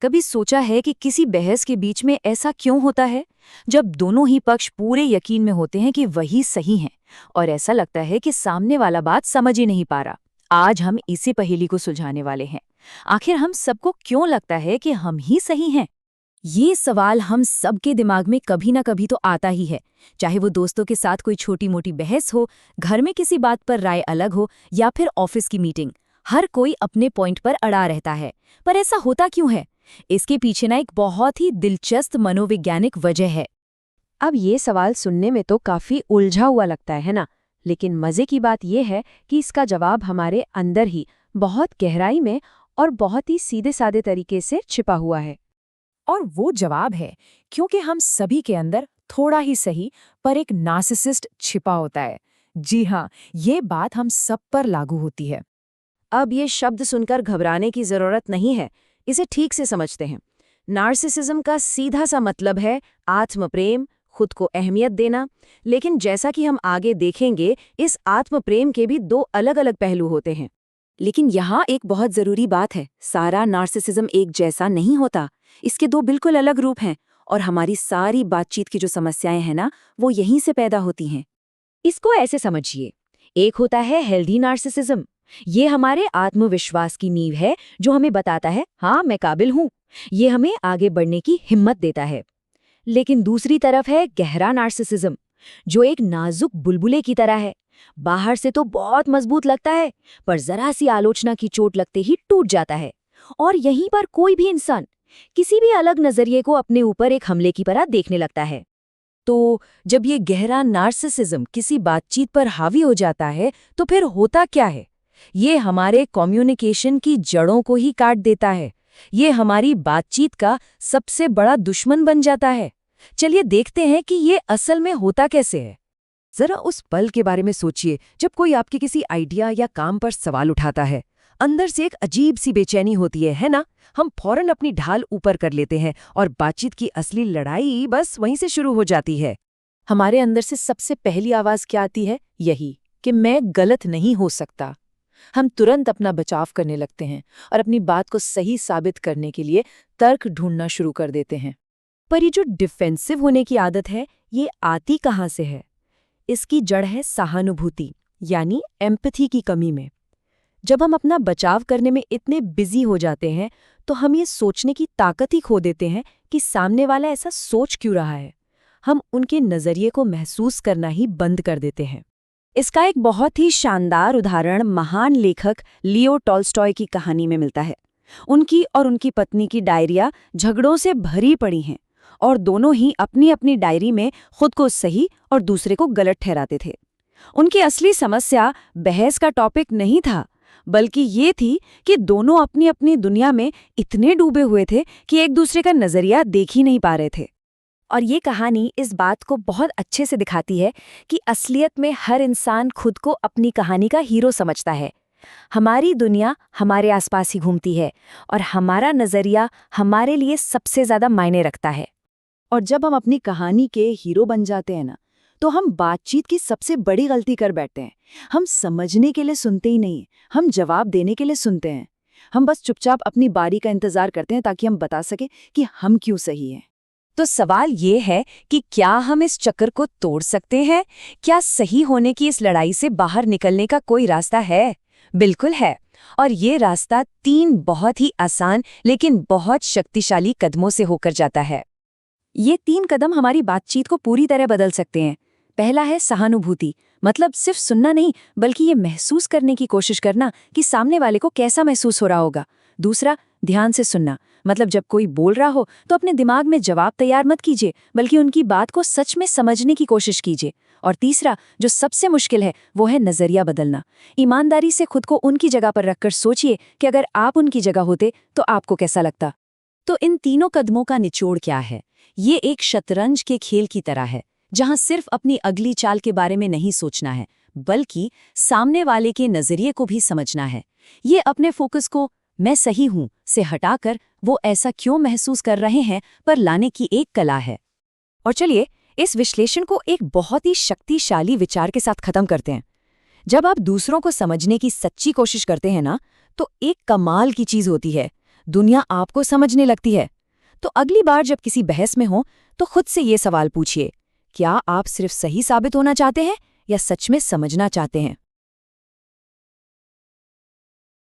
कभी सोचा है कि किसी बहस के बीच में ऐसा क्यों होता है, जब दोनों ही पक्ष पूरे यकीन में होते हैं कि वही सही हैं और ऐसा लगता है कि सामने वाला बात समझ ही नहीं पा रहा। आज हम इसी पहेली को सुलझाने वाले हैं। आखिर हम सबको क्यों लगता है कि हम ही सही हैं? ये सवाल हम सबके दिमाग में कभी ना कभी तो आता ही है, चाहे वो दोस्तों के साथ कोई छोटी मोटी बहस हो, घर में किसी बात पर राय अलग हो या फिर ऑफिस की मीटिंग। हर कोई अपने पॉइंट पर अड़ा रहता है, पर ऐसा होता क्यों है? इसके पीछे ना एक बहुत ही दिलचस्प मनोवैज्ञानिक वजह है। अब ये सवाल सुनने में तो काफी उलझा हुआ लगता है ना? लेकिन मजे की बात यह है कि इसका जवाब हमारे अंदर ही बहुत गहराई में और बहुत ही सीधे साधे तरीके से छिपा हुआ है। और वो जवाब है क्योंकि हम सभी के अंदर थोड़ा ही सही पर एक नार्सिसिस्ट छिपा होता है। जी हाँ, ये बात हम सब पर लागू होती है। अब ये शब्द सुनकर घबराने की जरूरत नहीं है, इसे ठीक से समझते हैं। नार्सिसिज्म का सीधा सा मतलब है आत्मप्रेम, खुद को अहमियत देना। लेकिन जैसा कि हम आगे देखेंगे, इस आत्मप्रेम के भी दो अलग अलग पहलू होते हैं। लेकिन यहाँ एक बहुत जरूरी बात है, सारा नार्सिसिज्म एक जैसा नहीं होता। इसके दो बिल्कुल अलग रूप हैं और हमारी सारी बातचीत की जो समस्याएं हैं ना, वो यहीं से पैदा होती हैं। इसको ऐसे समझिए, एक होता है हेल्दी नार्सिसिज्म। ये हमारे आत्मविश्वास की नींव है, जो हमें बताता है हाँ मैं काबिल हूँ। ये हमें आगे बढ़ने की हिम्मत देता है। लेकिन दूसरी तरफ है गहरा नार्सिसिज्म, जो एक नाजुक बुलबुले की तरह है। बाहर से तो बहुत मजबूत लगता है, पर जरा सी आलोचना की चोट लगते ही टूट जाता है। और यहीं पर कोई भी इंसान किसी भी अलग नजरिए को अपने ऊपर एक हमले की तरह देखने लगता है। तो जब ये गहरा नार्सिसिज्म किसी बातचीत पर हावी हो जाता है, तो फिर होता क्या है? ये हमारे कम्युनिकेशन की जड़ों को ही काट देता है। ये हमारी बातचीत का सबसे बड़ा दुश्मन बन जाता है। चलिए देखते हैं कि ये असल में होता कैसे है। जरा उस पल के बारे में सोचिए जब कोई आपके किसी आइडिया या काम पर सवाल उठाता है। अंदर से एक अजीब सी बेचैनी होती है ना? हम फौरन अपनी ढाल ऊपर कर लेते हैं और बातचीत की असली लड़ाई बस वहीं से शुरू हो जाती है। हमारे अंदर से सबसे पहली आवाज क्या आती है? यही कि मैं गलत नहीं हो सकता। हम तुरंत अपना बचाव करने लगते हैं और अपनी बात को सही साबित करने के लिए तर्क ढूंढना शुरू कर देते हैं। पर ये जो डिफेंसिव होने की आदत है, ये आती कहाँ से है? इसकी जड़ है सहानुभूति, यानी एम्पैथी की कमी में। जब हम अपना बचाव करने में इतने बिजी हो जाते हैं, तो हम ये सोचने की ताकत ही खो देते हैं कि सामने वाला ऐसा सोच क्यों रहा है। हम उनके नजरिए को महसूस करना ही बंद कर देते हैं। इसका एक बहुत ही शानदार उदाहरण महान लेखक लियो टॉल्स्टॉय की कहानी में मिलता है। उनकी और उनकी पत्नी की डायरिया झगड़ों से भरी पड़ी हैं और दोनों ही अपनी अपनी डायरी में खुद को सही और दूसरे को गलत ठहराते थे। उनकी असली समस्या बहस का टॉपिक नहीं था, बल्कि ये थी कि दोनों अपनी अपनी दुनिया में इतने डूबे हुए थे कि एक दूसरे का नजरिया देख ही नहीं पा रहे थे। और ये कहानी इस बात को बहुत अच्छे से दिखाती है कि असलियत में हर इंसान खुद को अपनी कहानी का हीरो समझता है। हमारी दुनिया हमारे आसपास ही घूमती है और हमारा नजरिया हमारे लिए सबसे ज्यादा मायने रखता है। और जब हम अपनी कहानी के हीरो बन जाते हैं ना, तो हम बातचीत की सबसे बड़ी गलती कर बैठते हैं। हम समझने के लिए सुनते ही नहीं, हम जवाब देने के लिए सुनते हैं। हम बस चुपचाप अपनी बारी का इंतजार करते हैं ताकि हम बता सकें कि हम क्यों सही हैं। तो सवाल ये है कि क्या हम इस चक्कर को तोड़ सकते हैं? क्या सही होने की इस लड़ाई से बाहर निकलने का कोई रास्ता है? बिल्कुल है। और ये रास्ता 3 बहुत ही आसान लेकिन बहुत शक्तिशाली कदमों से होकर जाता है। ये 3 कदम हमारी बातचीत को पूरी तरह बदल सकते हैं। पहला है सहानुभूति, मतलब सिर्फ सुनना नहीं, बल्कि ये महसूस करने की कोशिश करना कि सामने वाले को कैसा महसूस हो रहा होगा। दूसरा, ध्यान से सुनना, मतलब जब कोई बोल रहा हो तो अपने दिमाग में जवाब तैयार मत कीजिए, बल्कि उनकी बात को सच में समझने की कोशिश कीजिए। और तीसरा, जो सबसे मुश्किल है, वो है नजरिया बदलना। ईमानदारी से खुद को उनकी जगह पर रखकर सोचिए कि अगर आप उनकी जगह होते तो आपको कैसा लगता। तो इन तीनों कदमों का निचोड़ क्या है? ये एक शतरंज के खेल की तरह है, जहां सिर्फ अपनी अगली चाल के बारे में नहीं सोचना है, बल्कि सामने वाले के नजरिए को भी समझना है। ये अपने फोकस को मैं सही हूं से हटाकर वो ऐसा क्यों महसूस कर रहे हैं पर लाने की एक कला है। और चलिए इस विश्लेषण को एक बहुत ही शक्तिशाली विचार के साथ खत्म करते हैं। जब आप दूसरों को समझने की सच्ची कोशिश करते हैं ना, तो एक कमाल की चीज होती है। दुनिया आपको समझने लगती है। तो अगली बार जब किसी बहस में हो तो खुद से ये सवाल पूछिए, क्या आप सिर्फ सही साबित होना चाहते हैं या सच में समझना चाहते हैं?